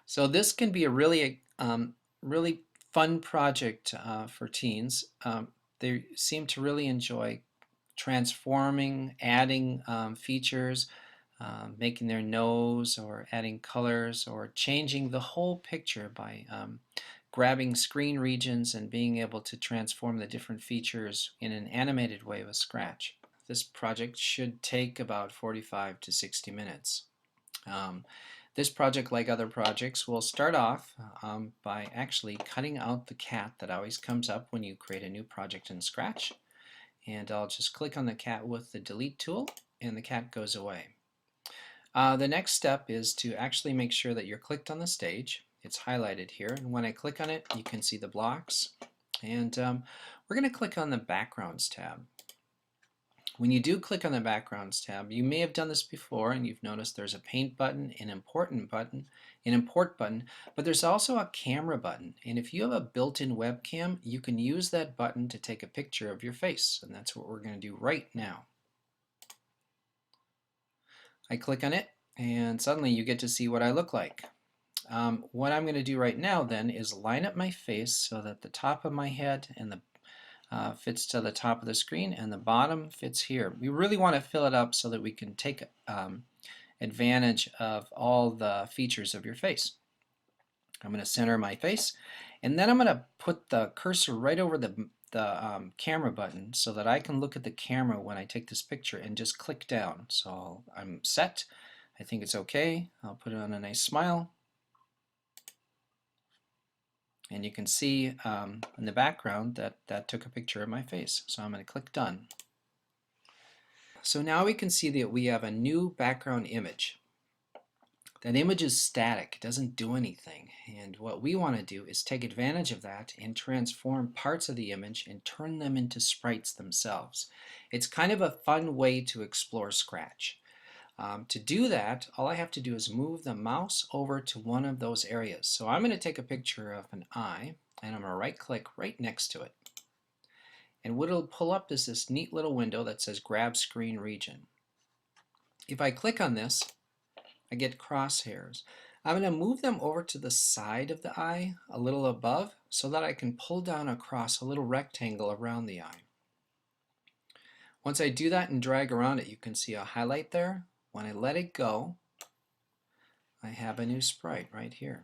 So this can be a really fun project for teens. They seem to really enjoy transforming, adding features, making their nose, or adding colors, or changing the whole picture by grabbing screen regions and being able to transform the different features in an animated way with Scratch. This project should take about 45 to 60 minutes. Um, this project, like other projects, will start off by actually cutting out the cat that always comes up when you create a new project in Scratch. And I'll just click on the cat with the delete tool, and the cat goes away. The next step is to actually make sure that you're clicked on the stage. It's highlighted here, and when I click on it, you can see the blocks. And we're going to click on the Backgrounds tab. When you do click on the Backgrounds tab, you may have done this before and you've noticed there's a Paint button, an Import button, but there's also a Camera button. And if you have a built-in webcam, you can use that button to take a picture of your face, and that's what we're going to do right now. I click on it, and suddenly you get to see what I look like. What I'm going to do right now then is line up my face so that the top of my head and the fits to the top of the screen, and the bottom fits here. We really want to fill it up so that we can take advantage of all the features of your face. I'm going to center my face, and then I'm going to put the cursor right over the camera button so that I can look at the camera when I take this picture and just click down. So I'm set. I think it's okay. I'll put it on a nice smile. And you can see in the background that that took a picture of my face. So I'm going to click done. So now we can see that we have a new background image. That image is static, it doesn't do anything. And what we want to do is take advantage of that and transform parts of the image and turn them into sprites themselves. It's kind of a fun way to explore Scratch. To do that, all I have to do is move the mouse over to one of those areas. So I'm going to take a picture of an eye, and I'm going to right click right next to it. And what it'll pull up is this neat little window that says Grab Screen Region. If I click on this, I get crosshairs. I'm going to move them over to the side of the eye, a little above, so that I can pull down across a little rectangle around the eye. Once I do that and drag around it, you can see a highlight there. When I let it go, I have a new sprite right here.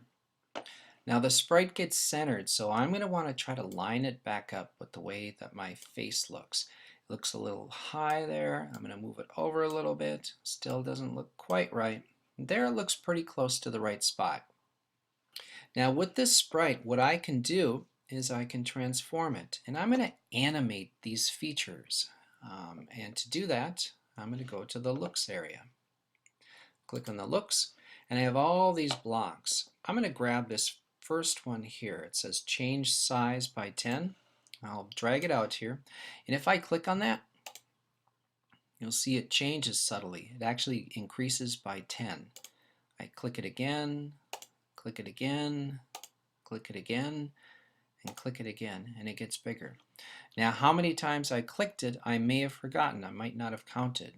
Now the sprite gets centered, so I'm going to want to try to line it back up with the way that my face looks. It looks a little high there. I'm going to move it over a little bit. Still doesn't look quite right. There it looks pretty close to the right spot. Now with this sprite, what I can do is I can transform it, and I'm going to animate these features. And to do that, I'm going to go to the looks area. Click on the looks, and I have all these blocks. I'm going to grab this first one here. It says change size by 10. I'll drag it out here, and if I click on that, you'll see it changes subtly. It actually increases by 10. I click it again, click it again, click it again, and click it again, and it gets bigger. Now how many times I clicked it, I may have forgotten. I might not have counted.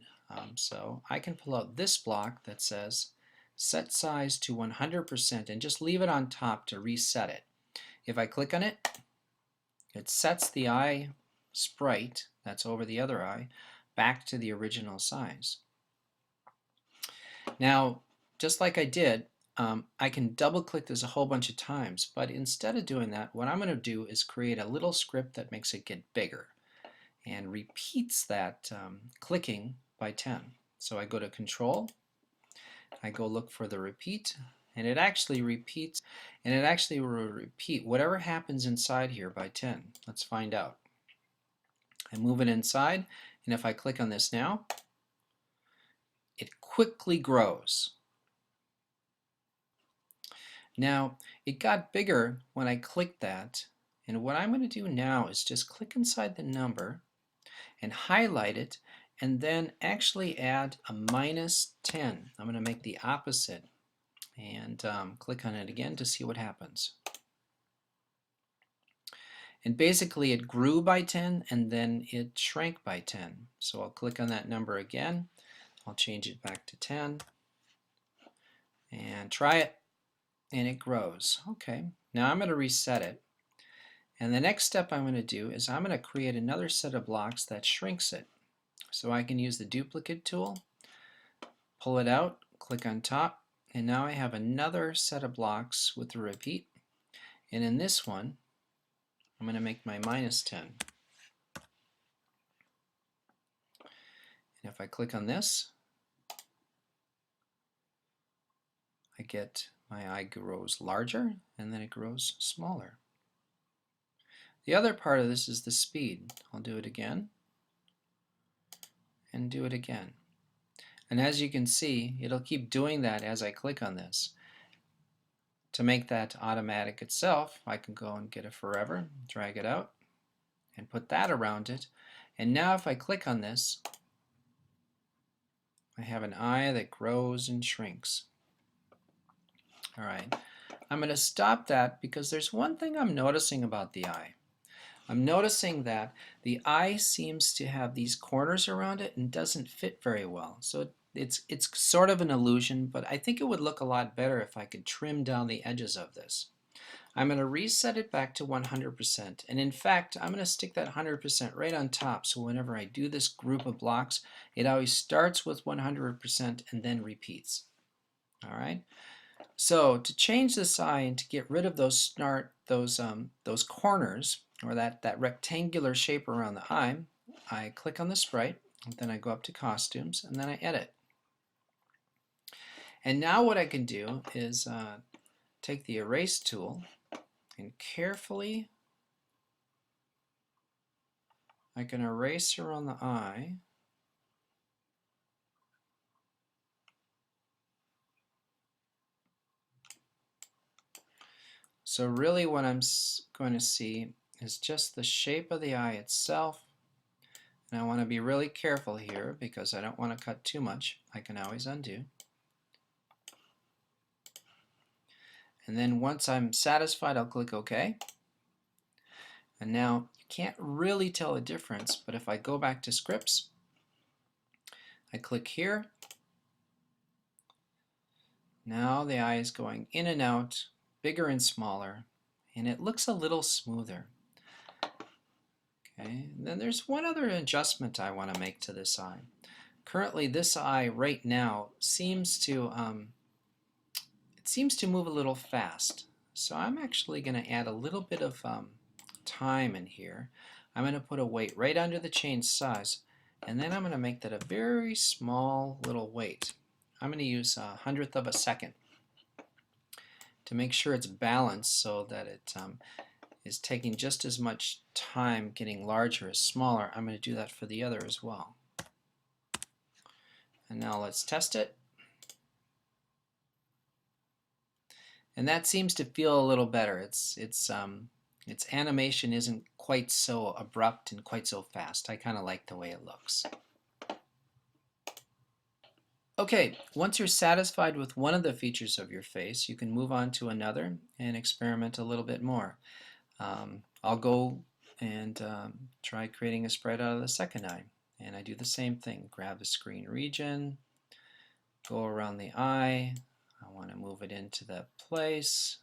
So I can pull out this block that says set size to 100% and just leave it on top to reset it. If I click on it, it sets the eye sprite that's over the other eye back to the original size. Now, just like I did, I can double click this a whole bunch of times, but instead of doing that, what I'm going to do is create a little script that makes it get bigger and repeats that clicking by 10. So I go to Control, I go look for the repeat, and it actually repeats, and it actually will repeat whatever happens inside here by 10. Let's find out. I move it inside, and if I click on this now, it quickly grows. Now, it got bigger when I clicked that, and what I'm going to do now is just click inside the number and highlight it, and then actually add a -10. I'm going to make the opposite and click on it again to see what happens. And basically it grew by 10 and then it shrank by 10. So I'll click on that number again. I'll change it back to 10 and try it. and it grows. Okay, now I'm going to reset it. And the next step I'm going to do is I'm going to create another set of blocks that shrinks it. So I can use the duplicate tool, pull it out, click on top, and now I have another set of blocks with a repeat. And in this one, I'm going to make my -10. And if I click on this, I get my eye grows larger and then it grows smaller. The other part of this is the speed. I'll do it again and do it again. And as you can see, it'll keep doing that as I click on this. To make that automatic itself, I can go and get a forever, drag it out, and put that around it. And now if I click on this, I have an eye that grows and shrinks. All right, I'm going to stop that because there's one thing I'm noticing about the eye. I'm noticing that the eye seems to have these corners around it and doesn't fit very well. So it's sort of an illusion, but I think it would look a lot better if I could trim down the edges of this. I'm going to reset it back to 100%, and in fact I'm going to stick that 100% right on top, so whenever I do this group of blocks it always starts with 100% and then repeats. Alright, so to change this eye and to get rid of those corners, or that rectangular shape around the eye, I click on the sprite, and then I go up to costumes, and then I edit. And now what I can do is take the erase tool and carefully I can erase around the eye. So really what I'm going to see is just the shape of the eye itself. And I want to be really careful here because I don't want to cut too much. I can always undo. And then once I'm satisfied, I'll click OK. And now you can't really tell a difference, but if I go back to scripts, I click here. Now the eye is going in and out, bigger and smaller, and it looks a little smoother. Okay, and then there's one other adjustment I want to make to this eye. Currently this eye right now seems to move a little fast. So I'm actually going to add a little bit of time in here. I'm going to put a weight right under the change size, and then I'm going to make that a very small little weight. I'm going to use 1/100 of a second to make sure it's balanced so that it is taking just as much time getting larger as smaller. I'm going to do that for the other as well. And now let's test it. And that seems to feel a little better. Its animation isn't quite so abrupt and quite so fast. I kind of like the way it looks. Okay, once you're satisfied with one of the features of your face, you can move on to another and experiment a little bit more. I'll go and try creating a sprite out of the second eye. And I do the same thing. Grab the screen region, go around the eye. I want to move it into that place.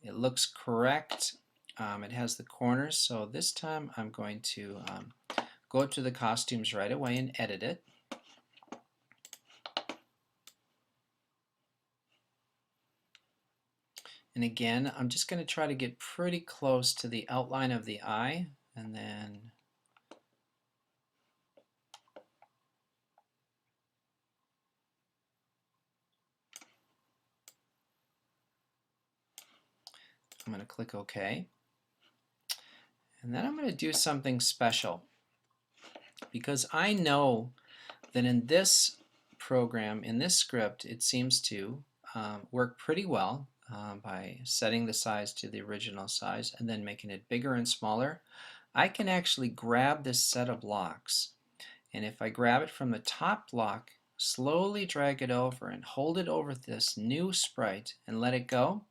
It looks correct. It has the corners, so this time I'm going to go to the costumes right away and edit it. And again, I'm just going to try to get pretty close to the outline of the eye, and then I'm going to click OK. And then I'm going to do something special, because I know that in this program, in this script, it seems to work pretty well by setting the size to the original size and then making it bigger and smaller. I can actually grab this set of blocks, and if I grab it from the top block, slowly drag it over and hold it over this new sprite and let it go,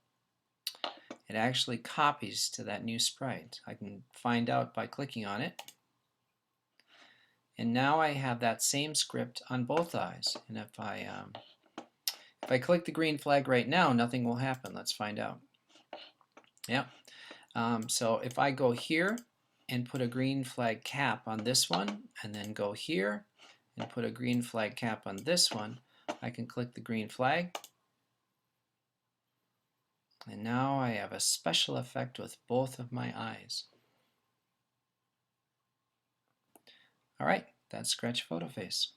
it actually copies to that new sprite. I can find out by clicking on it. And now I have that same script on both eyes. And if If I click the green flag right now, nothing will happen. Let's find out. Yeah. So if I go here and put a green flag cap on this one, and then go here and put a green flag cap on this one, I can click the green flag. And now I have a special effect with both of my eyes. All right, that's Scratch Photoface.